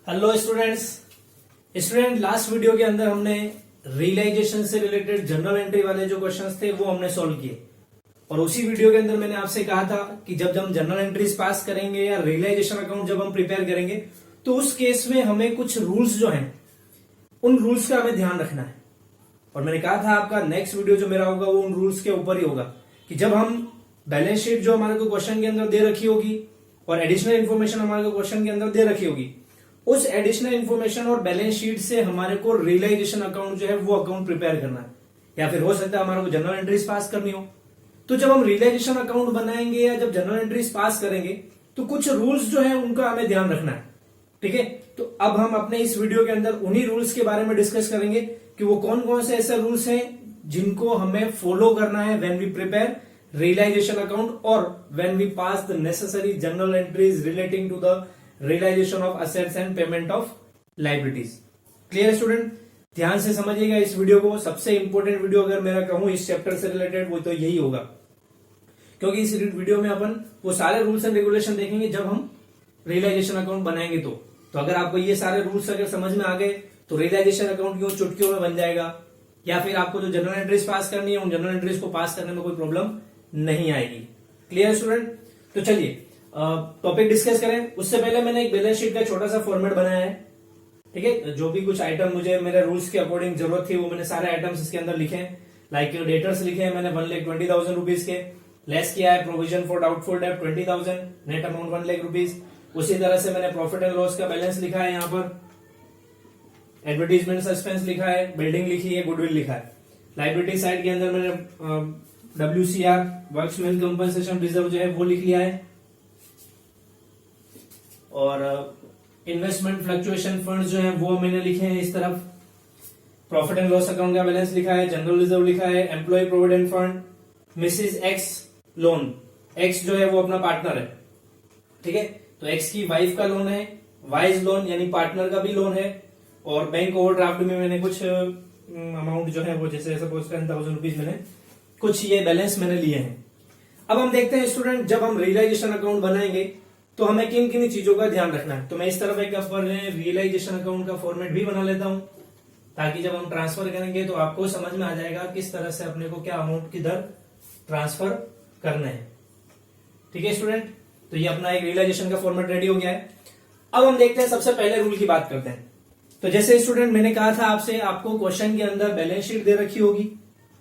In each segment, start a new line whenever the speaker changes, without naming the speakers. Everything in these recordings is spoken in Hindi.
हेलो स्टूडेंट लास्ट वीडियो के अंदर हमने रियलाइजेशन से रिलेटेड जनरल एंट्री वाले जो क्वेश्चंस थे वो हमने सॉल्व किए। और उसी वीडियो के अंदर मैंने आपसे कहा था कि जब हम जनरल एंट्रीज पास करेंगे या रियलाइजेशन अकाउंट जब हम प्रिपेयर करेंगे तो उस केस में हमें कुछ रूल्स जो हैं उन रूल्स का हमें ध्यान रखना है। और मैंने कहा था आपका नेक्स्ट वीडियो जो मेरा होगा वो उन रूल्स के ऊपर ही होगा कि जब हम बैलेंस शीट जो हमारे को क्वेश्चन के अंदर दे रखी होगी और एडिशनल इन्फॉर्मेशन हमारे को क्वेश्चन के अंदर दे रखी होगी, उस एडिशनल इन्फॉर्मेशन और बैलेंस शीट से हमारे को रियलाइजेशन अकाउंट जो है वो अकाउंट प्रिपेयर करना है, या फिर हो सकता है हमारे को जनरल एंट्रीज पास करनी हो। तो जब हम रियलाइजेशन अकाउंट बनाएंगे या जब जनरल एंट्रीज पास करेंगे तो कुछ रूल्स जो है उनका हमें ध्यान रखना है। ठीक है, तो अब हम अपने इस वीडियो के अंदर उन्हीं रूल्स के बारे में डिस्कस करेंगे कि वो कौन कौन से ऐसे रूल्स हैं जिनको हमें फॉलो करना है when we prepare realisation account और when we pass the necessary journal entries relating to the realisation of assets and payment of liabilities. Clear student, ध्यान से समझिएगा इस वीडियो को। सबसे इंपॉर्टेंट वीडियो अगर मेरा कहूं इस चैप्टर से रिलेटेड वो तो यही होगा, क्योंकि इस वीडियो में अपन वो सारे रूल्स एंड रेगुलेशन देखेंगे जब हम रियलाइजेशन अकाउंट बनाएंगे। तो अगर आपको ये सारे रूल्स अगर समझ में आ गए तो रियलाइजेशन अकाउंट क्यों चुटकियों में बन जाएगा, या फिर आपको जो जनरल एंट्रीज पास करनी है उन जनरल एंट्रीज को पास करने में कोई प्रॉब्लम नहीं आएगी। क्लियर स्टूडेंट, तो चलिए टॉपिक डिस्कस करें। उससे पहले मैंने एक बैलेंस शीट का छोटा सा फॉर्मेट बनाया है। ठीक है, जो भी कुछ आइटम मुझे मेरे रूल्स के अकॉर्डिंग जरूरत थी वो मैंने सारे आइटम्स इसके अंदर लिखे हैं। लाइक डेटर्स लिखे हैं मैंने 1,20,000 रुपीज के, लेस किया है provision for doubtful debt 20,000, net amount 1 lakh rupees. उसी तरह से मैंने प्रॉफिट एंड लॉस का बैलेंस लिखा है, यहाँ पर एडवर्टीजमेंट सस्पेंस लिखा है, बिल्डिंग लिखी है, गुडविल लिखा है। लायबिलिटी साइड के अंदर मैंने WCR वर्कमैन कंपनसेशन रिजर्व जो है वो लिख लिया है, और इन्वेस्टमेंट फ्लक्चुएशन फंड जो है वो मैंने लिखे हैं इस तरफ। प्रॉफिट एंड लॉस अकाउंट का बैलेंस लिखा है, जनरल रिजर्व लिखा है, employee provident fund, Mrs X loan. X जो है वो अपना पार्टनर है। ठीक है, तो एक्स की वाइफ का लोन है, वाइज लोन यानी पार्टनर का भी लोन है, और बैंक ओवरड्राफ्ट में मैंने कुछ अमाउंट जो है वो जैसे सपोज 10,000 रुपीज मैंने कुछ ये बैलेंस मैंने लिए हैं। अब हम देखते हैं स्टूडेंट, जब हम रियलाइजेशन अकाउंट बनाएंगे तो हमें किन किन चीजों का ध्यान रखना है। तो मैं इस तरफ एक रियलाइजेशन अकाउंट का फॉर्मेट भी बना लेता हूं, ताकि जब हम ट्रांसफर करेंगे तो आपको समझ में आ जाएगा किस तरह से अपने को क्या अमाउंट किधर ट्रांसफर करना है। ठीक है स्टूडेंट, तो ये अपना एक रियलाइजेशन का फॉर्मेट रेडी हो गया है। अब हम देखते हैं, सबसे पहले रूल की बात करते हैं। तो जैसे स्टूडेंट मैंने कहा था आपसे, आपको क्वेश्चन के अंदर बैलेंस शीट दे रखी होगी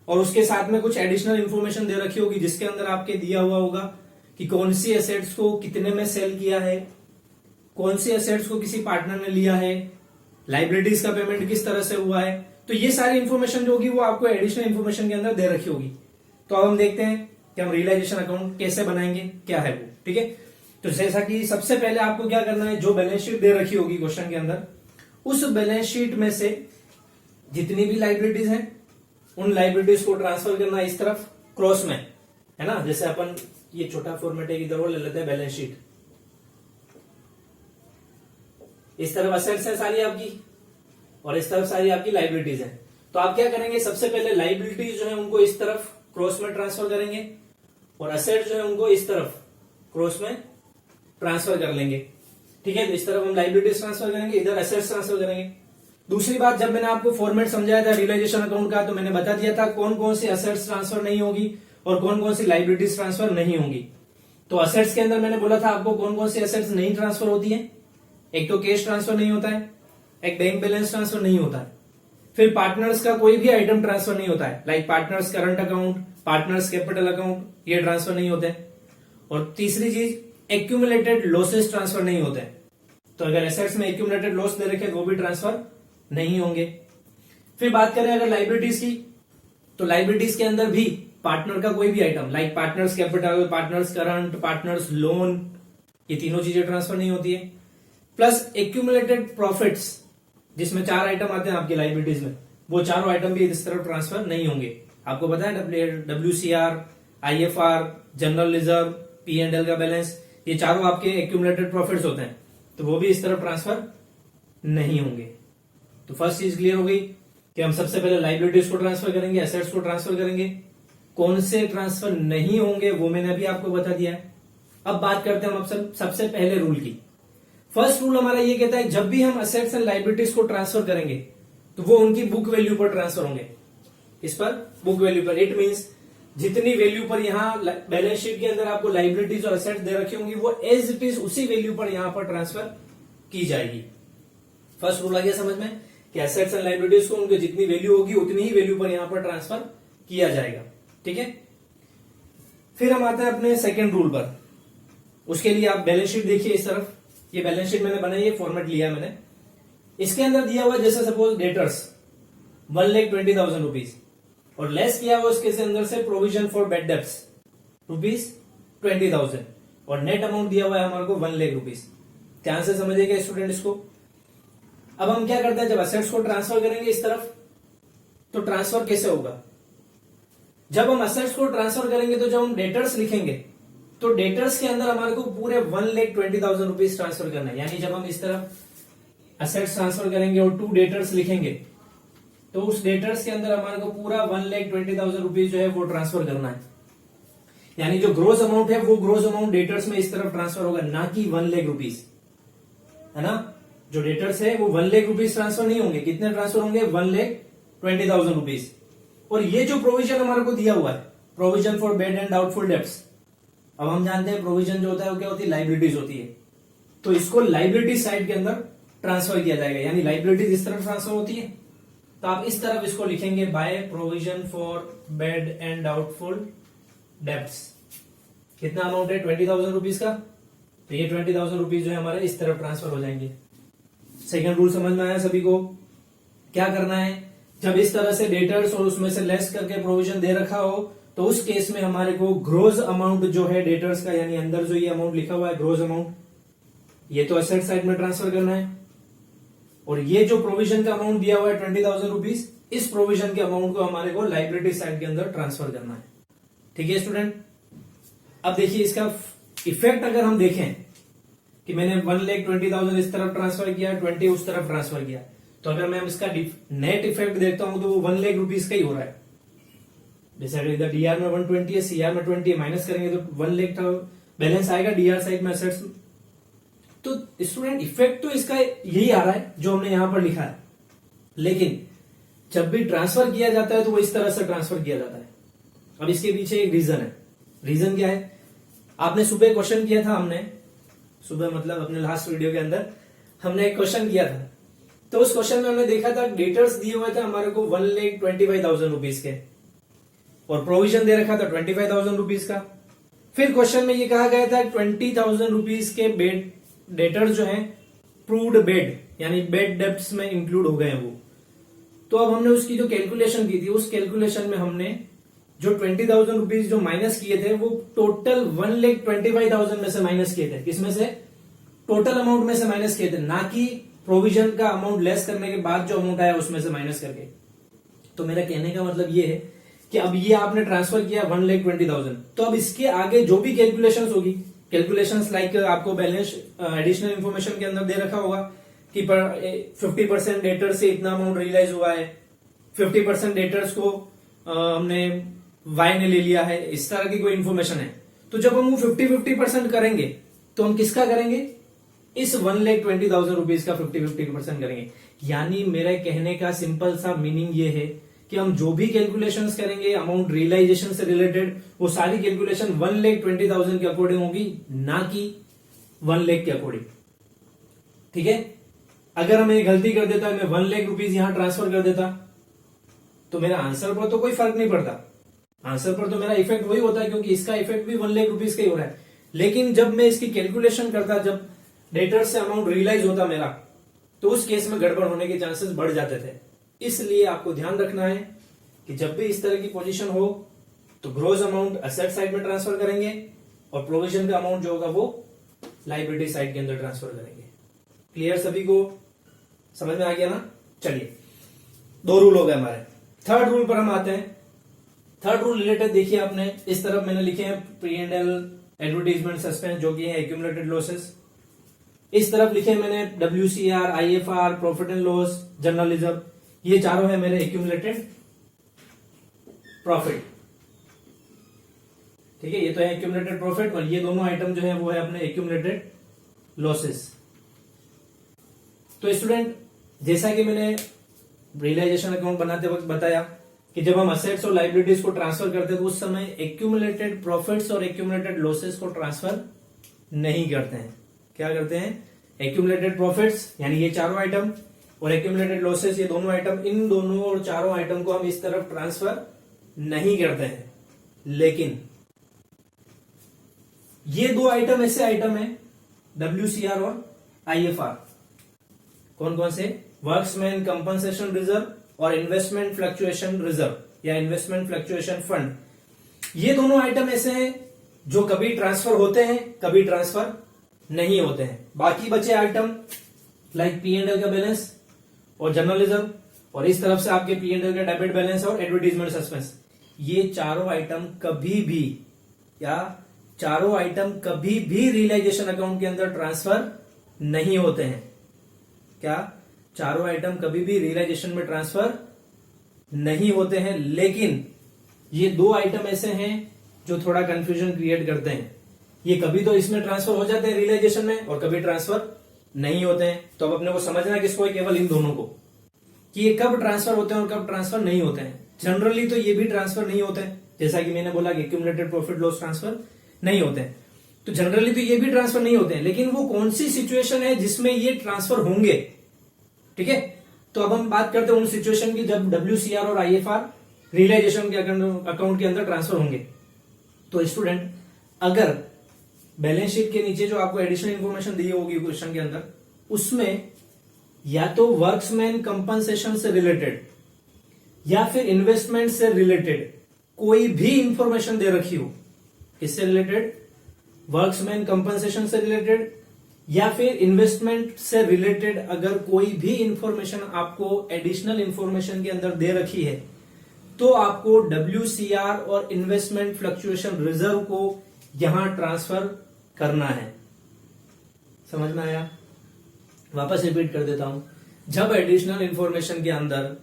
और उसके साथ में कुछ एडिशनल इंफॉर्मेशन दे रखी होगी, जिसके अंदर आपके दिया हुआ होगा कि कौन सी एसेट्स को कितने में सेल किया है, कौन सी एसेट्स को किसी पार्टनर ने लिया है, लाइबिलिटीज का पेमेंट किस तरह से हुआ है। तो ये सारी इंफॉर्मेशन जो होगी वो आपको एडिशनल इंफॉर्मेशन के अंदर दे रखी होगी। तो अब हम देखते हैं कि हम रियलाइजेशन अकाउंट कैसे बनाएंगे, क्या है वो। ठीक है, तो जैसा कि सबसे पहले आपको क्या करना है, जो बैलेंस शीट दे रखी होगी क्वेश्चन के अंदर, उस बैलेंस शीट में से जितनी भी लाइबिलिटीज हैं उन लाइबिलिटीज को ट्रांसफर करना इस तरफ क्रॉस में, है ना। जैसे अपन ये छोटा फॉर्मेट एक इधर वो ले लेते हैं बैलेंस शीट। इस तरफ असेट्स है सारी आपकी और इस तरफ सारी आपकी लाइबिलिटीज है। तो आप क्या करेंगे, सबसे पहले लाइबिलिटीज जो है उनको इस तरफ क्रॉस में ट्रांसफर करेंगे और असेट जो है उनको इस तरफ क्रॉस में ट्रांसफर कर लेंगे। ठीक है, तो इस तरफ हम लाइबिलिटीज ट्रांसफर करेंगे, इधर एसेट्स ट्रांसफर करेंगे। दूसरी बात, जब मैंने आपको फॉर्मेट समझाया था रियलाइजेशन अकाउंट का, तो मैंने बता दिया था कौन कौन सी असेट्स ट्रांसफर नहीं होगी और कौन कौन सी लाइबिलिटीज ट्रांसफर नहीं होंगी। तो असेट्स के अंदर मैंने बोला था आपको कौन कौन सी असेट्स नहीं ट्रांसफर होती है। एक तो कैश ट्रांसफर नहीं होता है, एक बैंक बैलेंस ट्रांसफर नहीं होता है, फिर पार्टनर्स का कोई भी आइटम ट्रांसफर नहीं होता है, like partners current account, partners capital account, ये ट्रांसफर नहीं होते। और तीसरी चीज, एक्यूमुलेटेड लॉसेस ट्रांसफर नहीं होते हैं। तो अगर एसेट्स में एक्यूमुलेटेड लॉस दे रखे वो भी ट्रांसफर नहीं होंगे। फिर बात करें अगर लाइबिलिटीज की, तो लाइबिलिटीज के अंदर भी पार्टनर का कोई भी item, like partners capital, partners current, partners loan, ये तीनों चीजें ट्रांसफर नहीं होती है। प्लस एक्यूमुलेटेड प्रॉफिट्स, जिसमें 4 आइटम आते हैं आपकी लाइबिलिटीज में, वो चारों आइटम भी इस तरफ ट्रांसफर नहीं होंगे। आपको पता है WCR, IFR, general reserve, P&L का बैलेंस, ये चारों आपके एक्यूमुलेटेड प्रॉफिट्स होते हैं, तो वो भी इस तरफ ट्रांसफर नहीं होंगे। तो फर्स्ट चीज क्लियर हो गई कि हम सबसे पहले लाइबिलिटीज को ट्रांसफर करेंगे, एसेट्स को ट्रांसफर करेंगे। कौन से ट्रांसफर नहीं होंगे वो मैंने अभी आपको बता दिया है। अब बात करते हैं हम सबसे पहले रूल की। फर्स्ट रूल हमारा ये कहता है जब भी हम असेट्स एंड लाइबिलिटीज को ट्रांसफर करेंगे तो वो उनकी बुक वैल्यू पर ट्रांसफर होंगे। इस पर बुक वैल्यू पर। इट मींस जितनी वैल्यू पर यहाँ बैलेंस शीट के अंदर आपको लाइबिलिटीज और असेट्स दे रखी होंगी वो एज इट इज उसी वैल्यू पर यहां पर ट्रांसफर की जाएगी। फर्स्ट रूल आ गया समझ में कि एसेट्स एंड लाइबिलिटीज को उनकी जितनी वैल्यू होगी उतनी ही वैल्यू पर यहां पर ट्रांसफर किया जाएगा। ठीक है, फिर हम आते हैं अपने सेकेंड रूल पर। उसके लिए आप बैलेंस शीट देखिए इस तरफ, ये बैलेंस शीट मैंने बनाई है, फॉर्मेट लिया मैंने। इसके अंदर दिया हुआ जैसे सपोज डेटर्स 1,20,000 रुपीज और लेस किया हुआ उसके अंदर से प्रोविजन फॉर बैड डेब्ट्स ₹20,000 और नेट अमाउंट दिया हुआ है हमारे को 1 लाख रुपीज। ध्यान से समझिएगा स्टूडेंट इसको। अब हम क्या करते हैं, जब असेट्स को ट्रांसफर करेंगे इस तरफ तो ट्रांसफर कैसे होगा, जब हम असेट्स को ट्रांसफर करेंगे तो जब हम डेटर्स लिखेंगे तो डेटर्स के अंदर हमारे को पूरे 1,20,000 रुपीज ट्रांसफर करना है। यानी जब हम इस तरफ असेट्स ट्रांसफर करेंगे और 2 डेटर्स लिखेंगे तो उस डेटर्स के अंदर हमारे को पूरा 1,20,000 रुपीज जो है वो ट्रांसफर करना है। यानी जो ग्रोस अमाउंट है वो ग्रोस अमाउंट डेटर्स में इस तरफ ट्रांसफर होगा, ना कि 1 लाख रुपीज, है ना। जो डेटर्स है वो 1 लाख रुपीज ट्रांसफर नहीं होंगे, कितने ट्रांसफर होंगे, 1,20,000 रुपीज। और ये जो प्रोविजन हमारे को दिया हुआ है, provision for bad and doubtful debts, अब हम जानते हैं प्रोविजन जो होता है वो क्या होती है, लाइबिलिटीज होती है। तो इसको लाइबिलिटी साइड के अंदर ट्रांसफर किया जाएगा। यानी लाइबिलिटीज इस तरफ ट्रांसफर होती है तो आप इस तरफ इसको लिखेंगे by provision for bad and doubtful debts. कितना अमाउंट है, 20,000 रुपीज का, तो ये 20,000 रुपीज जो है हमारे इस तरफ ट्रांसफर हो जाएंगे। सेकंड रूल समझ में आया सभी को। क्या करना है, जब इस तरह से डेटर्स और उसमें से लेस करके प्रोविजन दे रखा हो तो उस केस में हमारे को ग्रोस अमाउंट जो है डेटर्स का, यानी अंदर जो ये अमाउंट लिखा हुआ है ग्रोस अमाउंट, ये तो असेट साइड में ट्रांसफर करना है। और ये जो प्रोविजन का अमाउंट दिया हुआ है 20,000 रुपीज, इस प्रोविजन के अमाउंट को हमारे को लाइबिलिटी साइड के अंदर ट्रांसफर करना है। ठीक है स्टूडेंट। अब देखिए इसका इफेक्ट अगर हम देखें कि मैंने 1,20,000 इस तरफ ट्रांसफर किया, 20 उस तरफ ट्रांसफर किया, तो अगर मैं इसका नेट इफेक्ट देखता हूं तो वो 1 लाख रुपीज का ही हो रहा है। जैसे अगर इधर डीआर में 120 है, सीआर में 20 है, माइनस करेंगे तो 1 लाख का बैलेंस आएगा डीआर साइड में असेट्स। तो स्टूडेंट इफेक्ट तो इसका यही आ रहा है जो हमने यहां पर लिखा है, लेकिन जब भी ट्रांसफर किया जाता है तो वो इस तरह से ट्रांसफर किया जाता है। अब इसके पीछे एक रीजन है। रीजन क्या है, आपने सुबह क्वेश्चन किया था, हमने सुबह मतलब अपने लास्ट वीडियो के अंदर हमने एक क्वेश्चन किया था। तो उस क्वेश्चन में हमने देखा था डेटर्स दिए हुए थे हमारे को 1,25,000 रुपीज के और प्रोविजन दे रखा था 25,000 रुपीज का। फिर क्वेश्चन में ये कहा गया था 20,000 रुपीज के बेड डेटर्स जो है प्रूव्ड बेड यानी बेड डेब्ट्स में इंक्लूड हो गए वो। तो अब हमने उसकी जो कैलकुलेशन की थी, उस कैलकुलेशन में हमने जो 20,000 रुपीज जो माइनस किए थे वो टोटल 1,25,000 में से माइनस किए थे। किसमें से, टोटल अमाउंट में से माइनस किए थे, ना कि प्रोविजन का अमाउंट लेस करने के बाद जो अमाउंट आया उसमें से माइनस करके। तो मेरा कहने का मतलब ये है कि अब ये आपने ट्रांसफर किया 1,20,000, तो अब इसके आगे जो भी कैलकुलेशंस होगी, कैलकुलेशंस लाइक आपको बैलेंस एडिशनल इंफॉर्मेशन के अंदर दे रखा होगा कि 50% डेटर से इतना अमाउंट रियलाइज हुआ है, 50% डेटर्स को हमने वाई ने ले लिया है, इस तरह की कोई इंफॉर्मेशन है। तो जब हम वो 50% करेंगे तो हम किसका करेंगे, इस 1,20,000 रुपीज का 50% करेंगे। यानी मेरे कहने का सिंपल सा मीनिंग ये है कि हम जो भी कैलकुलेशंस करेंगे अमाउंट रियलाइजेशन से रिलेटेड, वो सारी कैलकुलेशन 1,20,000 के अकॉर्डिंग होगी, ना कि 1 लाख के अकॉर्डिंग। ठीक है। अगर मैं गलती कर देता, मैं 1 लाख रुपीज यहां ट्रांसफर कर देता तो मेरा आंसर पर तो कोई फर्क नहीं पड़ता, आंसर पर तो मेरा इफेक्ट वही होता है क्योंकि इसका इफेक्ट भी 1 लाख रुपीज का ही हो रहा है। लेकिन जब मैं इसकी कैलकुलेशन करता, जब डेटर से अमाउंट रियलाइज होता मेरा, तो उस केस में गड़बड़ होने के चांसेस बढ़ जाते थे। इसलिए आपको ध्यान रखना है कि जब भी इस तरह की पोजीशन हो तो ग्रोस अमाउंट असेट साइड में ट्रांसफर करेंगे और प्रोविजन का अमाउंट जो होगा वो लाइबिलिटी साइड के अंदर ट्रांसफर करेंगे। क्लियर सभी को, समझ में आ गया ना। चलिए 2 रूल हो गए हमारे। थर्ड रूल पर हम आते हैं। थर्ड रूल रिलेटेड देखिए, आपने इस तरफ मैंने लिखे हैं P&L, एडवर्टीजमेंट, सस्पेंस, जो कि है एक्यूमुलेटेड लॉसेस। इस तरफ लिखे मैंने WCR, IFR, profit and loss, general reserve, ये चारों है मेरे एक्यूमुलेटेड प्रॉफिट। ठीक है, ये तो है एक्यूमुलेटेड प्रॉफिट और ये दोनों आइटम जो है वो है अपने एक्यूमुलेटेड लॉसेस। तो स्टूडेंट जैसा कि मैंने रियलाइजेशन अकाउंट बनाते वक्त बताया कि जब हम असेट्स और लाइबिलिटीज को ट्रांसफर करते हैं तो उस समय एक्यूमुलेटेड प्रॉफिट्स और एक्यूमुलेटेड लॉसेस को ट्रांसफर नहीं करते हैं। क्या करते हैं? एक्यूमुलेटेड प्रॉफिट्स यानी ये चारों आइटम और एक्यूमुलेटेड लॉसेस ये दोनों आइटम, इन दोनों और चारों आइटम को हम इस तरफ ट्रांसफर नहीं करते हैं। लेकिन ये दो आइटम ऐसे आइटम है WCR और IFR। कौन कौन से? वर्क्समैन कंपनसेशन रिजर्व और इन्वेस्टमेंट फ्लक्चुएशन रिजर्व या इन्वेस्टमेंट फ्लक्चुएशन फंड। ये दोनों आइटम ऐसे हैं जो कभी ट्रांसफर होते हैं, कभी ट्रांसफर नहीं होते हैं। बाकी बचे आइटम लाइक P&L का बैलेंस और जर्नल रिजर्व, और इस तरफ से आपके P&L का डेबिट बैलेंस और एडवर्टीजमेंट सस्पेंस, ये चारों आइटम कभी भी रियलाइजेशन अकाउंट के अंदर ट्रांसफर नहीं होते हैं। क्या? चारों आइटम कभी भी रियलाइजेशन में ट्रांसफर नहीं होते हैं। लेकिन ये दो आइटम ऐसे हैं जो थोड़ा कंफ्यूजन क्रिएट करते हैं। ये कभी तो इसमें ट्रांसफर हो जाते हैं रियलाइजेशन में और कभी ट्रांसफर नहीं होते हैं। तो अब अपने को समझना है किसको है? केवल इन दोनों को, कि ये कब ट्रांसफर होते हैं और कब ट्रांसफर नहीं होते हैं। जनरली तो ये भी ट्रांसफर नहीं होते हैं, जैसा कि मैंने बोला कि एक्यूमुलेटेड प्रॉफिट लॉस ट्रांसफर नहीं होते हैं। तो जनरली तो ये भी ट्रांसफर नहीं होते हैं, लेकिन वो कौन सी सिचुएशन है जिसमें ये ट्रांसफर होंगे? ठीक है, तो अब हम बात करते हैं उन सिचुएशन की जब WCR और IFR रियलाइजेशन के अकाउंट के अंदर ट्रांसफर होंगे। तो स्टूडेंट, अगर बैलेंस शीट के नीचे जो आपको एडिशनल इंफॉर्मेशन दी होगी क्वेश्चन के अंदर, उसमें या तो वर्क्समैन कंपनसेशन से रिलेटेड या फिर इन्वेस्टमेंट से रिलेटेड कोई भी इंफॉर्मेशन दे रखी हो, किससे रिलेटेड? वर्क्समैन कंपनसेशन से रिलेटेड या फिर इन्वेस्टमेंट से रिलेटेड अगर कोई भी इंफॉर्मेशन आपको एडिशनल इंफॉर्मेशन के अंदर दे रखी है, तो आपको WCR और इन्वेस्टमेंट फ्लक्चुएशन रिजर्व को यहां ट्रांसफर करना है। समझ में आया? वापस रिपीट कर देता हूं। जब एडिशनल इंफॉर्मेशन के अंदर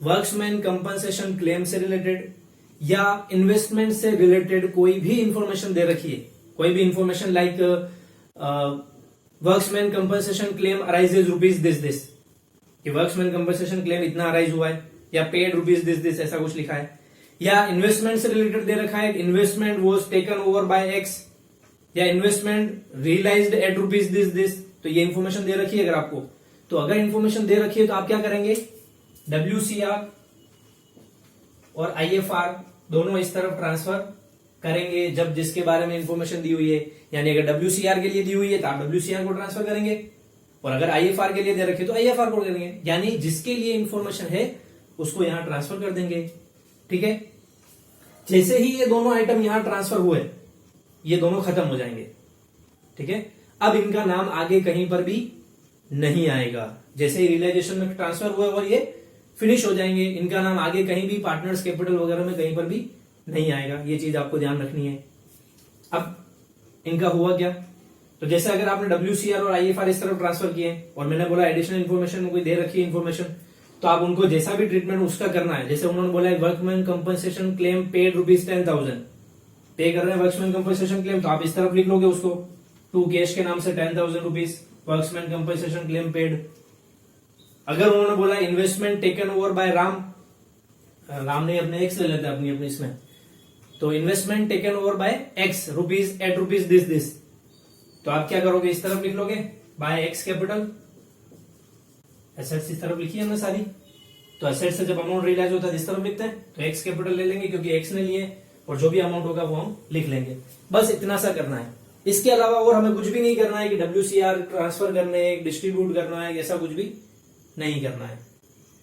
वर्क्समैन कंपनसेशन क्लेम से रिलेटेड या इन्वेस्टमेंट से रिलेटेड कोई भी इंफॉर्मेशन दे रखी है, कोई भी information like workmen compensation claim arises rupees this, कि वर्क्समैन कंपनसेशन क्लेम इतना अराइज हुआ है, या पेड रुपीज दिस ऐसा कुछ लिखा है, या इन्वेस्टमेंट से रिलेटेड दे रखा है investment was taken over by X, या investment realised at rupees this, तो ये इंफॉर्मेशन दे रखी है अगर आपको, तो अगर इंफॉर्मेशन दे रखी है तो आप क्या करेंगे? WCR और IFR दोनों इस तरफ ट्रांसफर करेंगे जब जिसके बारे में इंफॉर्मेशन दी हुई है। यानी अगर WCR के लिए दी हुई है तो आप WCR को ट्रांसफर करेंगे, और अगर IFR के लिए दे रखे तो IFR को करेंगे। यानी जिसके लिए इंफॉर्मेशन है उसको यहां ट्रांसफर कर देंगे। ठीक है, जैसे ही ये दोनों आइटम यहां ट्रांसफर हुए, ये दोनों खत्म हो जाएंगे। ठीक है, अब इनका नाम आगे कहीं पर भी नहीं आएगा। जैसे ही रियलाइजेशन में ट्रांसफर हुआ और ये फिनिश हो जाएंगे, इनका नाम आगे कहीं भी पार्टनर्स कैपिटल वगैरह में कहीं पर भी नहीं आएगा। ये चीज आपको ध्यान रखनी है। अब इनका हुआ क्या? तो जैसे अगर आपने WCR और IFR इस तरफ ट्रांसफर किए और मैंने बोला एडिशनल इन्फॉर्मेशन में कोई दे रखी है इन्फॉर्मेशन, तो आप उनको जैसा भी ट्रीटमेंट उसका करना है। जैसे उन्होंने बोला वर्कमैन कंपनसेशन क्लेम पेड ₹10,000 पे कर रहे हैं वर्क्समैन कंपनसेशन क्लेम, तो आप इस तरफ लिख लोगे उसको टू कैश के नाम से ₹10,000 वर्क्समैन कंपनसेशन क्लेम पेड। अगर उन्होंने बोला investment taken over bye Ram ने अपने एक्स ले लेते हैं अपनी इसमें, तो investment taken over by x rupees this, तो आप क्या करोगे? इस तरफ लिख लोगे बाय एक्स कैपिटल, एसेट्स इस तरफ लिखी है हमने सारी, तो एसेट्स से जब अमाउंट रियलाइज होता है इस तरफ लिखते हैं, तो एक्स कैपिटल ले लेंगे क्योंकि एक्स ने लिए, और जो भी अमाउंट होगा वो हम लिख लेंगे। बस इतना सा करना है, इसके अलावा और हमें कुछ भी नहीं करना है कि WCR ट्रांसफर करने है, डिस्ट्रीब्यूट करना है, ऐसा कुछ भी नहीं करना है।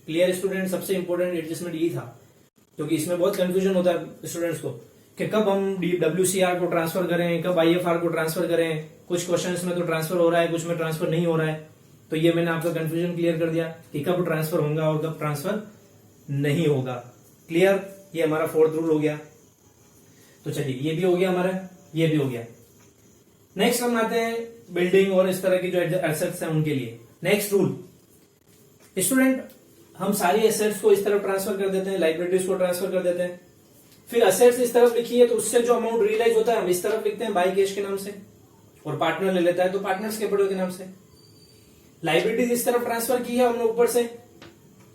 Clear student? सबसे इंपॉर्टेंट एडजस्टमेंट ये था, क्योंकि इसमें बहुत कंफ्यूजन होता है स्टूडेंट्स को कि कब हम WCR को ट्रांसफर करें, कब IFR को ट्रांसफर करें। कुछ क्वेश्चंस में तो ट्रांसफर हो रहा है, कुछ में ट्रांसफर नहीं हो रहा है। तो ये मैंने आपका कंफ्यूजन क्लियर कर दिया कि कब ट्रांसफर होगा और कब ट्रांसफर नहीं होगा। क्लियर? ये हमारा 4th रूल हो गया। तो चलिए, ये भी हो गया हमारा, ये भी हो गया। नेक्स्ट हम आते हैं बिल्डिंग और इस तरह की जो एसेट्स हैं उनके लिए। नेक्स्ट रूल, स्टूडेंट, हम सारी एसेट्स को इस तरफ ट्रांसफर कर देते हैं, लाइबिलिटीज को ट्रांसफर कर देते हैं, फिर एसेट्स इस तरफ लिखी है तो उससे जो अमाउंट रियलाइज होता है हम इस तरफ लिखते हैं बाय कैश के नाम से, और पार्टनर ले लेता है तो पार्टनर्स कैपिटल के नाम से। लाइबिलिटीज इस तरफ ट्रांसफर की है हमने ऊपर से,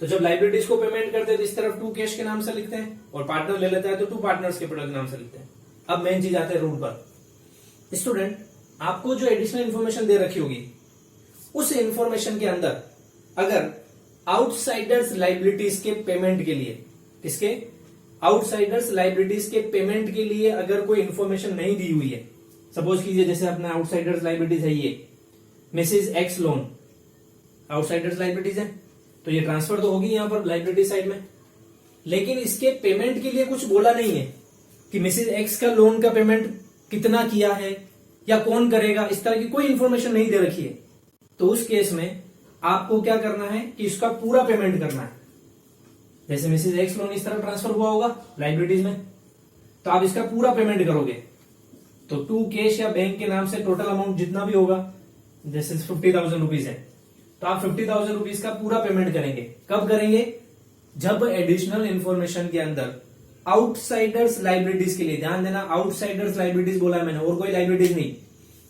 तो जब लाइबिलिटीज को पेमेंट करते हैं तो इस तरफ टू कैश के नाम से लिखते हैं, और पार्टनर ले लेता है तो टू पार्टनर्स के प्रोडक्ट के नाम से लिखते हैं। अब मेन चीज आते हैं रूल पर। स्टूडेंट, आपको जो एडिशनल इंफॉर्मेशन दे रखी होगी उस इंफॉर्मेशन के अंदर अगर आउटसाइडर्स लाइबिलिटीज के पेमेंट के लिए, किसके, आउटसाइडर्स लाइबिलिटीज के पेमेंट के लिए अगर कोई इंफॉर्मेशन नहीं दी हुई है, सपोज कीजिए जैसे अपना आउटसाइडर्स लाइबिलिटीज है ये Mrs X loan, outsiders liabilities है, तो ये ट्रांसफर तो होगी यहां पर लाइबिलिटी साइड में, लेकिन इसके पेमेंट के लिए कुछ बोला नहीं है कि मिसेज एक्स का लोन का पेमेंट कितना किया है या कौन करेगा, इस तरह की कोई इंफॉर्मेशन नहीं दे रखी है। तो उस केस में आपको क्या करना है कि इसका पूरा पेमेंट करना है। जैसे मिसेज एक्स लोन इस तरह ट्रांसफर हुआ होगा लाइबिलिटीज में, तो आप इसका पूरा पेमेंट करोगे, तो टू कैश या बैंक के नाम से टोटल अमाउंट जितना भी होगा, जैसे 50,000 रुपीज है, तो आप 50,000 रुपीज का पूरा पेमेंट करेंगे। कब करेंगे? जब एडिशनल इंफॉर्मेशन के अंदर आउटसाइडर्स लाइबिलिटीज के लिए, ध्यान देना आउटसाइडर्स लाइबिलिटीज बोला है मैंने, और कोई लाइबिलिटीज नहीं,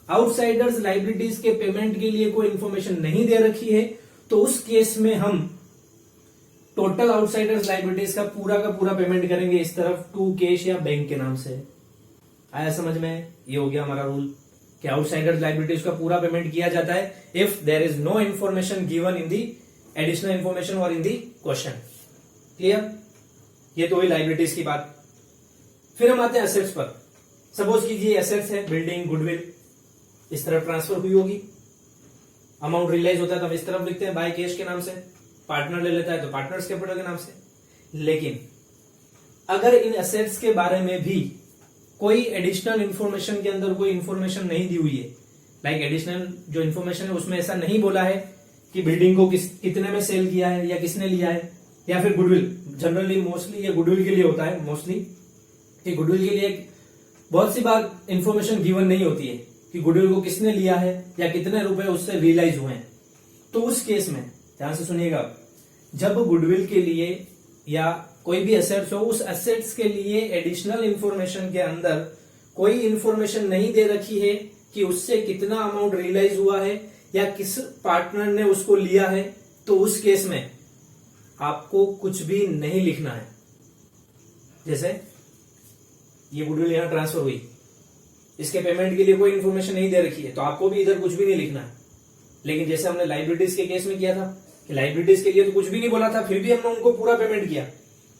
आउटसाइडर्स लाइबिलिटीज के पेमेंट के लिए कोई इंफॉर्मेशन नहीं दे रखी है, तो उस केस में हम टोटल आउटसाइडर्स लाइबिलिटीज का पूरा पेमेंट करेंगे इस तरफ टू कैश या बैंक के नाम से। आया समझ में? ये हो गया हमारा रूल कि आउटसाइडर्स लाइबिलिटीज का पूरा पेमेंट किया जाता है if there is no information given in the additional information और इन दी क्वेश्चन। क्लियर? ये तो हुई लाइबिलिटीज की बात। फिर हम आते हैं एसेट्स पर। सपोज कीजिए एसेट्स है बिल्डिंग, गुडविल, इस तरफ ट्रांसफर हुई होगी, अमाउंट रियलाइज होता है तो हम इस तरफ लिखते हैं बाय कैश के नाम से, पार्टनर ले लेता है तो पार्टनर्स कैपिटल के नाम से। लेकिन अगर इन एसेट्स के बारे में भी कोई एडिशनल इंफॉर्मेशन के अंदर कोई इंफॉर्मेशन नहीं दी हुई है, लाइक एडिशनल जो इंफॉर्मेशन है उसमें ऐसा नहीं बोला है कि बिल्डिंग को कितने में सेल किया है या किसने लिया है, या फिर गुडविल, जनरली मोस्टली ये गुडविल के लिए होता है, मोस्टली कि गुडविल के लिए बहुत सी बार इंफॉर्मेशन गिवन नहीं होती है कि गुडविल को किसने लिया है या कितने रुपए उससे रियलाइज हुए हैं। तो उस केस में ध्यान से सुनिएगा, जब गुडविल के लिए या कोई भी एसेट्स हो, उस एसेट्स के लिए एडिशनल इंफॉर्मेशन के अंदर कोई इंफॉर्मेशन नहीं दे रखी है कि उससे कितना अमाउंट रियलाइज हुआ है या किस पार्टनर ने उसको लिया है, तो उस केस में आपको कुछ भी नहीं लिखना है। जैसे ये गुडविल यहां ट्रांसफर हुई, इसके पेमेंट के लिए कोई इंफॉर्मेशन नहीं दे रखी है, तो आपको भी इधर कुछ भी नहीं लिखना है। लेकिन जैसे हमने लाइबिलिटीज के केस में किया था कि लाइबिलिटीज के लिए तो कुछ भी नहीं बोला था, फिर भी हमने उनको पूरा पेमेंट किया,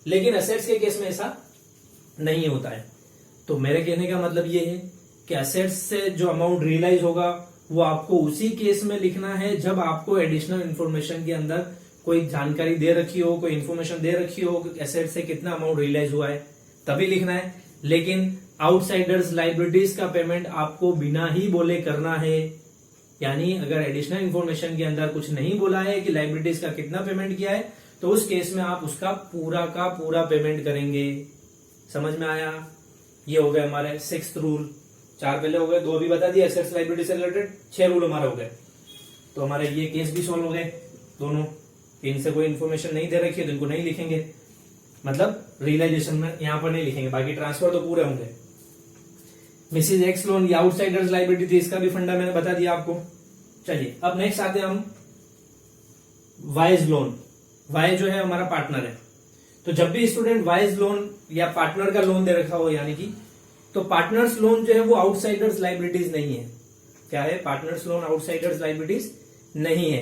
लेकिन एसेट्स के केस में ऐसा नहीं होता है। तो मेरे कहने का मतलब ये है कि एसेट्स से जो अमाउंट रियलाइज होगा वो आपको उसी केस में लिखना है जब आपको एडिशनल इंफॉर्मेशन के अंदर कोई जानकारी दे रखी हो, कोई इंफॉर्मेशन दे रखी हो कि एसेट से कितना अमाउंट रियलाइज हुआ है, तभी लिखना है। लेकिन आउटसाइडर्स लाइबिलिटीज का पेमेंट आपको बिना ही बोले करना है, यानी अगर एडिशनल इंफॉर्मेशन के अंदर कुछ नहीं बोला है कि लाइबिलिटीज का कितना पेमेंट किया है, तो उस केस में आप उसका पूरा का पूरा पेमेंट करेंगे। समझ में आया? ये हो गए हमारे 6th रूल। 4 पहले हो गए, 2 अभी बता दिया एसेट्स लाइबिलिटी से रिलेटेड, 6 रूल हमारे हो गए। तो हमारे ये केस भी सॉल्व हो गए दोनों। इनसे कोई इन्फॉर्मेशन नहीं दे रखी है तो इनको नहीं लिखेंगे, मतलब रियलाइजेशन में यहां पर नहीं लिखेंगे, बाकी ट्रांसफर तो पूरे होंगे। मिसेज एक्स लोन या आउटसाइडर्स लाइबिलिटी थी, इसका भी फंडा मैंने बता दिया आपको। चलिए अब नेक्स्ट आते हैं हम वाइज लोन। वाई जो है हमारा पार्टनर है, तो जब भी स्टूडेंट वाइज लोन या पार्टनर का लोन दे रखा हो, यानी कि तो पार्टनर्स लोन जो है वो आउटसाइडर्स लाइबिलिटीज नहीं है। क्या है? पार्टनर्स लोन आउटसाइडर्स लाइबिलिटीज नहीं है,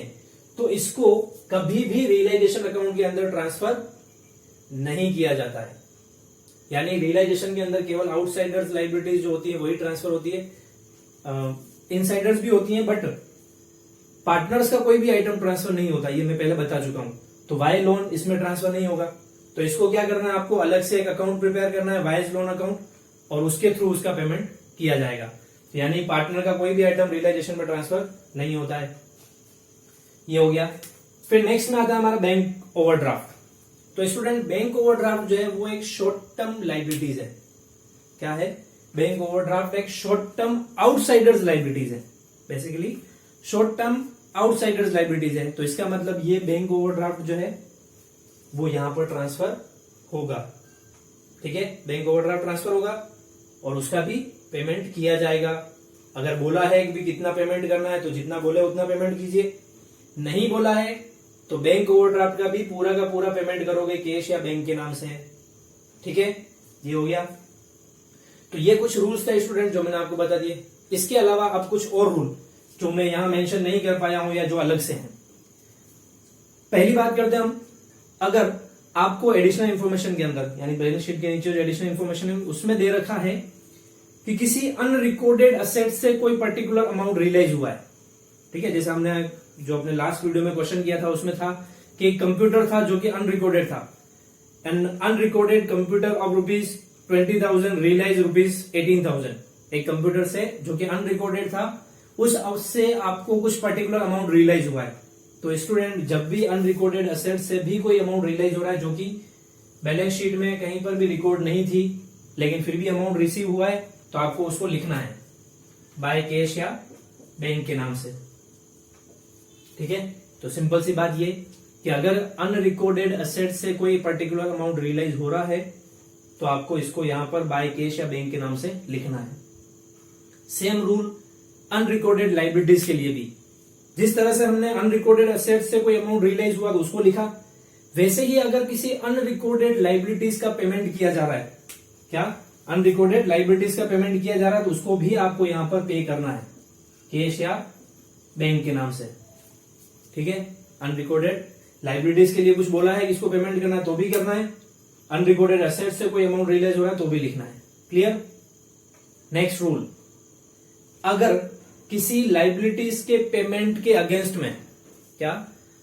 तो इसको कभी भी रियलाइजेशन अकाउंट के अंदर ट्रांसफर नहीं किया जाता है। यानी रियलाइजेशन के अंदर केवल आउटसाइडर्स लाइबिलिटीज जो होती है वही ट्रांसफर होती है, इनसाइडर्स भी होती है, बट पार्टनर्स का कोई भी आइटम ट्रांसफर नहीं होता, ये मैं पहले बता चुका हूं। तो वाई लोन इसमें ट्रांसफर नहीं होगा, तो इसको क्या करना है, आपको अलग से एक अकाउंट प्रिपेयर करना है, वाइज लोन अकाउंट, और उसके थ्रू उसका पेमेंट किया जाएगा। यानी पार्टनर का कोई भी आइटम रियलाइजेशन में ट्रांसफर नहीं होता है। ये हो गया। फिर नेक्स्ट में आता है हमारा बैंक ओवरड्राफ्ट। तो स्टूडेंट बैंक ओवरड्राफ्ट जो है वो एक शॉर्ट टर्म लाइबिलिटीज है। क्या है? बैंक ओवरड्राफ्ट एक शॉर्ट टर्म आउटसाइडर्स लाइबिलिटीज है, basically short term outsiders liabilities है। तो इसका मतलब ये बैंक ओवरड्राफ्ट जो है वो यहां पर ट्रांसफर होगा। ठीक है, बैंक ओवरड्राफ्ट ट्रांसफर होगा और उसका भी पेमेंट किया जाएगा। अगर बोला है कि भी कितना पेमेंट करना है तो जितना बोले उतना पेमेंट कीजिए, नहीं बोला है तो बैंक ओवरड्राफ्ट का भी पूरा का पूरा पेमेंट करोगे कैश या बैंक के नाम से। ठीक है, ये हो गया। तो ये कुछ रूल्स थे स्टूडेंट जो मैंने आपको बता दिए। इसके अलावा अब कुछ और रूल जो मैं यहां मेंशन नहीं कर पाया हूं या जो अलग से हैं। पहली बात करते हैं हम, अगर आपको एडिशनल इंफॉर्मेशन के अंदर यानी बैलेंस शीट के नीचे जो एडिशनल इंफॉर्मेशन है उसमें दे रखा है कि किसी अनरिकॉर्डेड असेट से कोई पर्टिकुलर अमाउंट रियलाइज हुआ है। ठीक है, जैसे हमने जो अपने लास्ट वीडियो में क्वेश्चन किया था उसमें था कि एक कंप्यूटर था जो कि अनरिकॉर्डेड था। An unrecorded computer of ₹20,000 realise ₹18,000। एक कंप्यूटर से जो कि अनरिकॉर्डेड था उससे आपको कुछ पर्टिकुलर अमाउंट रियलाइज हुआ है। तो स्टूडेंट जब भी अनरिकॉर्डेड असेट से भी कोई अमाउंट रियलाइज हो रहा है जो कि बैलेंस शीट में कहीं पर भी रिकॉर्ड नहीं थी लेकिन फिर भी अमाउंट रिसीव हुआ है तो आपको उसको लिखना है बाय कैश या बैंक के नाम से। ठीक है, तो सिंपल सी बात ये कि अगर अनरिकॉर्डेड असेट से कोई पर्टिकुलर अमाउंट रियलाइज हो रहा है तो आपको इसको यहां पर बाय कैश या बैंक के नाम से लिखना है। सेम रूल अनरिकॉर्डेड लाइबिलिटीज के लिए भी, जिस तरह से हमने अनरिकॉर्डेड असेट से कोई अमाउंट रियलाइज हुआ तो उसको लिखा, वैसे ही अगर किसी अनरिकॉर्डेड लाइबिलिटीज का पेमेंट किया जा रहा है, क्या अनरिकॉर्डेड लाइबिलिटीज का पेमेंट किया जा रहा है तो उसको भी आपको यहां पर पे करना है कैश या बैंक के नाम से। ठीक है, अनरिकॉर्डेड लाइबिलिटीज के लिए कुछ बोला है कि इसको पेमेंट करना है तो भी करना है, अनरिकॉर्डेड एसेट से कोई अमाउंट रियलाइज हो रहा है तो भी लिखना है। क्लियर। नेक्स्ट रूल, अगर किसी लाइबिलिटीज के पेमेंट के अगेंस्ट में, क्या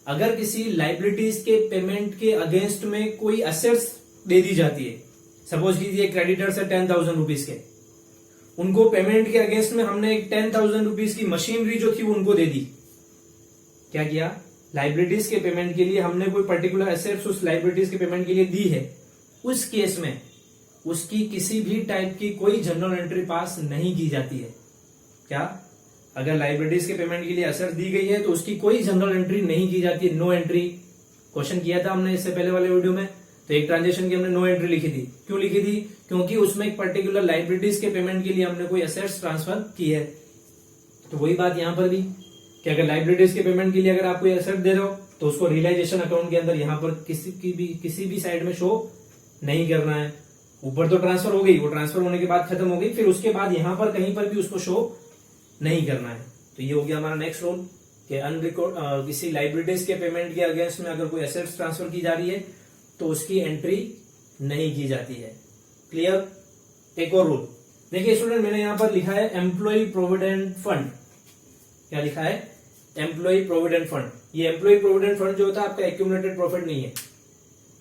अगर किसी लाइबिलिटीज के पेमेंट के अगेंस्ट में कोई असेट्स दे दी जाती है, सपोज कीजिए क्रेडिटर्स है 10,000 रुपीज के, उनको पेमेंट के अगेंस्ट में हमने एक 10,000 रुपीज की मशीनरी जो थी वो उनको दे दी। क्या किया, लाइबिलिटीज के पेमेंट के लिए हमने कोई पर्टिकुलर एसेट्स उस लाइबिलिटीज के पेमेंट के लिए दी है, उस केस में उसकी किसी भी टाइप की कोई जनरल एंट्री पास नहीं की जाती है। क्या, अगर लाइबिलिटीज के पेमेंट के लिए एसेट्स दी गई है तो उसकी कोई जनरल एंट्री नहीं की जाती है, नो एंट्री। क्वेश्चन किया था हमने इससे पहले वाले वीडियो में, तो एक ट्रांजेक्शन की हमने नो एंट्री लिखी थी। क्यों लिखी थी, क्योंकि उसमें एक पर्टिकुलर लाइबिलिटीज के पेमेंट के लिए हमने कोई एसेट्स ट्रांसफर की है। तो वही बात यहां पर भी कि अगर लाइबिलिटीज के पेमेंट के लिए अगर आप कोई एसेट दे रहे हो तो उसको रियलाइजेशन अकाउंट के अंदर यहां पर किसी भी साइड में शो नहीं करना है। ऊपर तो ट्रांसफर हो गई, वो ट्रांसफर होने के बाद खत्म हो गई, फिर उसके बाद यहां पर कहीं पर भी उसको शो नहीं करना है। तो ये हो गया हमारा नेक्स्ट रूल कि अनरिकॉर्ड किसी लाइबिलिटीज के पेमेंट के अगेंस्ट में अगर कोई एसेट्स ट्रांसफर की जा रही है तो उसकी एंट्री नहीं की जाती है। क्लियर। एक और रूल देखिए स्टूडेंट, मैंने यहां पर लिखा है एम्प्लॉय प्रोविडेंट फंड। क्या लिखा है, एम्प्लॉय प्रोविडेंट फंड। ये एम्प्लॉय प्रोविडेंट फंड जो होता है आपका एक्यूमुलेटेड प्रॉफिट नहीं है।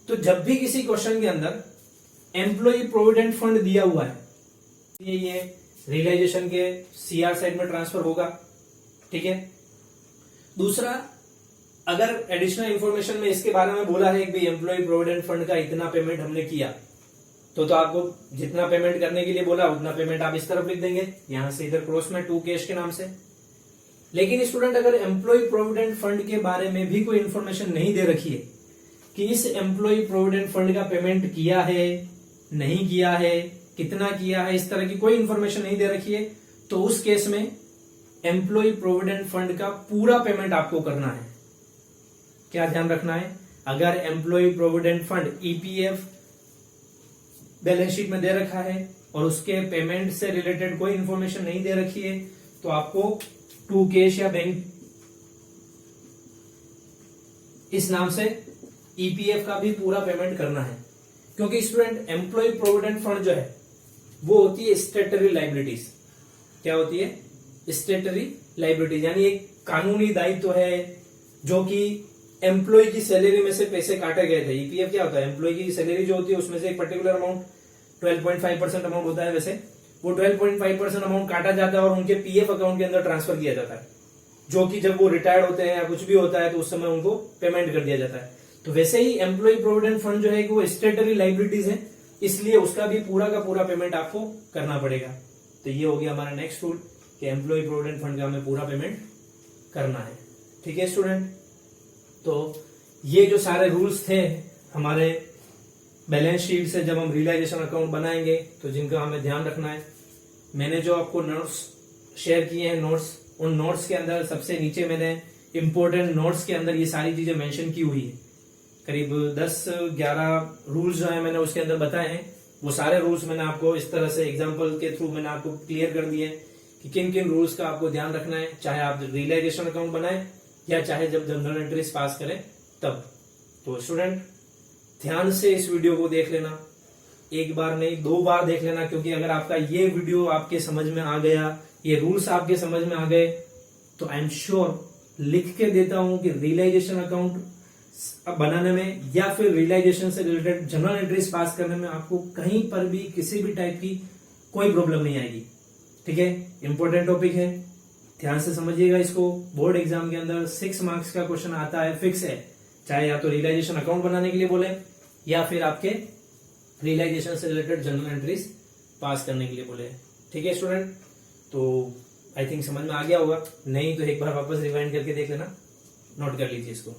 तो जब भी किसी क्वेश्चन के अंदर एम्प्लॉय प्रोविडेंट फंड दिया हुआ है ये रियलाइजेशन के सीआर साइड में ट्रांसफर होगा। ठीक है। दूसरा, अगर एडिशनल इंफॉर्मेशन में इसके बारे में बोला है कि भाई एम्प्लॉय प्रोविडेंट फंड का इतना पेमेंट हमने किया, तो आपको जितना पेमेंट करने के लिए बोला उतना पेमेंट आप इस तरफ लिख देंगे, यहां से इधर क्रॉस में 2 कैश के नाम से। लेकिन स्टूडेंट अगर एम्प्लॉय प्रोविडेंट फंड के बारे में भी कोई इंफॉर्मेशन नहीं दे रखी है कि इस एम्प्लॉय प्रोविडेंट फंड का पेमेंट किया है, नहीं किया है, कितना किया है, इस तरह की कोई इंफॉर्मेशन नहीं दे रखी है, तो उस केस में एम्प्लॉय प्रोविडेंट फंड का पूरा पेमेंट आपको करना है। क्या ध्यान रखना है, अगर employee provident fund EPF balance sheet में दे रखा है और उसके पेमेंट से रिलेटेड कोई इंफॉर्मेशन नहीं दे रखी है तो आपको 2 कैश या बैंक इस नाम से ईपीएफ का भी पूरा पेमेंट करना है। क्योंकि स्टूडेंट एम्प्लॉय प्रोविडेंट फंड जो है वो होती है स्टेटरी लाइबिलिटीज। क्या होती है, स्टेटरी लाइबिलिटीज, यानी एक कानूनी दायित्व है जो कि एम्प्लॉय की सैलरी में से पैसे काटे गए थे। ईपीएफ क्या होता है, एम्प्लॉय की सैलरी जो होती है उसमें से एक पर्टिकुलर अमाउंट 12.5% अमाउंट होता है, वैसे वो 12.5% अमाउंट काटा जाता है और उनके पीएफ अकाउंट के अंदर ट्रांसफर किया जाता है, जो कि जब वो रिटायर्ड होते हैं या कुछ भी होता है तो उस समय उनको पेमेंट कर दिया जाता है। तो वैसे ही एम्प्लॉय प्रोविडेंट फंड जो है कि वो स्टेटरी लाइबिलिटीज है, इसलिए उसका भी पूरा का पूरा पेमेंट आपको करना पड़ेगा। तो ये हो गया हमारा नेक्स्ट रूल कि एम्प्लॉय प्रोविडेंट फंड का हमें पूरा पेमेंट करना है। ठीक है स्टूडेंट, तो ये जो सारे रूल्स थे हमारे बैलेंस शीट से जब हम रियलाइजेशन अकाउंट बनाएंगे तो जिनका हमें ध्यान रखना है। मैंने जो आपको नोट्स शेयर किए हैं, उन नोट्स के अंदर सबसे नीचे मैंने इंपॉर्टेंट नोट्स के अंदर ये सारी चीजें मेंशन की हुई है। करीब 10-11 रूल्स जो है मैंने उसके अंदर बताए हैं। वो सारे रूल्स मैंने आपको इस तरह से एग्जांपल के थ्रू मैंने आपको क्लियर कर दिए कि किन किन रूल्स का आपको ध्यान रखना है, चाहे आप रियलाइजेशन अकाउंट बनाए या चाहे जब जनरल एंट्रीज पास करें तब। तो स्टूडेंट ध्यान से इस वीडियो को देख लेना, एक बार नहीं 2 बार देख लेना, क्योंकि अगर आपका ये वीडियो आपके समझ में आ गया, ये रूल्स आपके समझ में आ गए, तो आई एम श्योर लिख के देता हूं कि रियलाइजेशन अकाउंट बनाने में या फिर रियलाइजेशन से रिलेटेड जनरल एंट्रीज पास करने में आपको कहीं पर भी किसी भी टाइप की कोई प्रॉब्लम नहीं आएगी। ठीक है, इंपॉर्टेंट टॉपिक है, ध्यान से समझिएगा इसको। बोर्ड एग्जाम के अंदर 6 मार्क्स का क्वेश्चन आता है, फिक्स है, चाहे या तो रियलाइजेशन अकाउंट बनाने के लिए बोले या फिर आपके रियलाइजेशन से रिलेटेड जनरल एंट्रीज पास करने के लिए बोले। ठीक है स्टूडेंट, तो आई थिंक समझ में आ गया होगा, नहीं तो एक बार वापस रिवाइंड करके देख लेना, नोट कर लीजिए इसको।